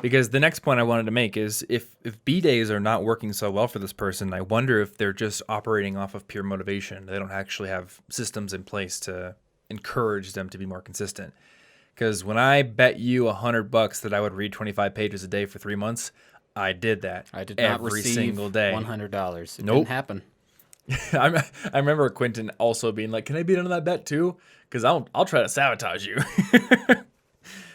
Because the next point I wanted to make is if B days are not working so well for this person, I wonder if they're just operating off of pure motivation. They don't actually have systems in place to encourage them to be more consistent. Because when I bet you $100 that I would read 25 pages a day for 3 months, I did that I did not every receive single day. $100. It Nope. didn't happen. I remember Quentin also being like, "Can I be in on that bet too? Because I'll try to sabotage you."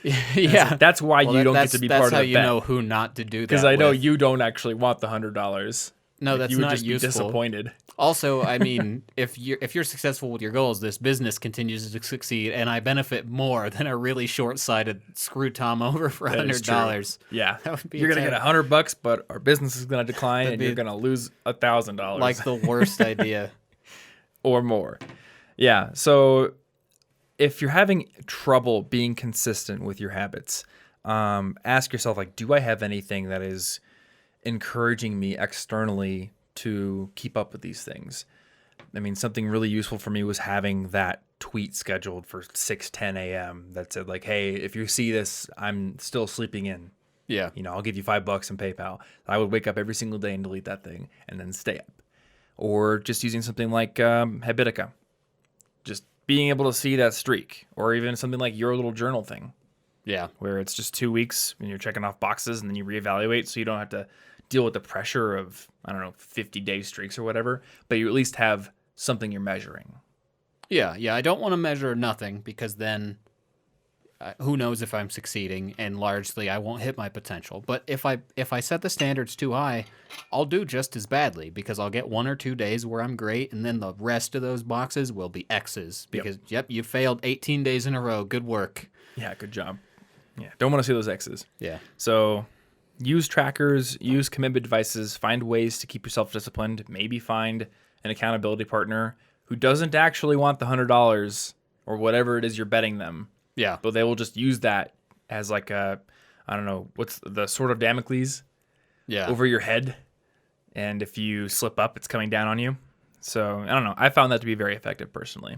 Yeah. That's why Well, you don't get that's to be that's part how of the you bet. know who not to do that. Because I know with. you don't actually want the $100. No, Like, that's you would not just useful. be disappointed. Also, I mean, if you're successful with your goals, this business continues to succeed, and I benefit more than a really short-sighted screw Tom over for That is $100. true. Yeah, That would be you're gonna get $100, but our business is gonna decline, That'd and be you're gonna lose $1,000, like the worst idea. or more. Yeah. So if you're having trouble being consistent with your habits, ask yourself, like, do I have anything that is encouraging me externally to keep up with these things? I mean, something really useful for me was having that tweet scheduled for 6:10 a.m. that said, like, hey, if you see this, I'm still sleeping in. Yeah. I'll give you $5 in PayPal. I would wake up every single day and delete that thing and then stay up. Or just using something like Habitica. Just being able to see that streak. Or even something like your little journal thing, Yeah. where it's just 2 weeks and you're checking off boxes and then you reevaluate, so you don't have to deal with the pressure of, 50-day streaks or whatever, but you at least have something you're measuring. Yeah. I don't want to measure nothing because then who knows if I'm succeeding, and largely I won't hit my potential. But if I set the standards too high, I'll do just as badly because I'll get 1 or 2 days where I'm great, and then the rest of those boxes will be X's because you failed 18 days in a row. Good work. Yeah, good job. Yeah, don't want to see those X's. Yeah. So use trackers, use commitment devices, find ways to keep yourself disciplined, maybe find an accountability partner who doesn't actually want the $100 or whatever it is you're betting them, Yeah. but they will just use that as like a, what's the sword of Damocles Yeah. over your head. And if you slip up, it's coming down on you. So I don't know. I found that to be very effective personally.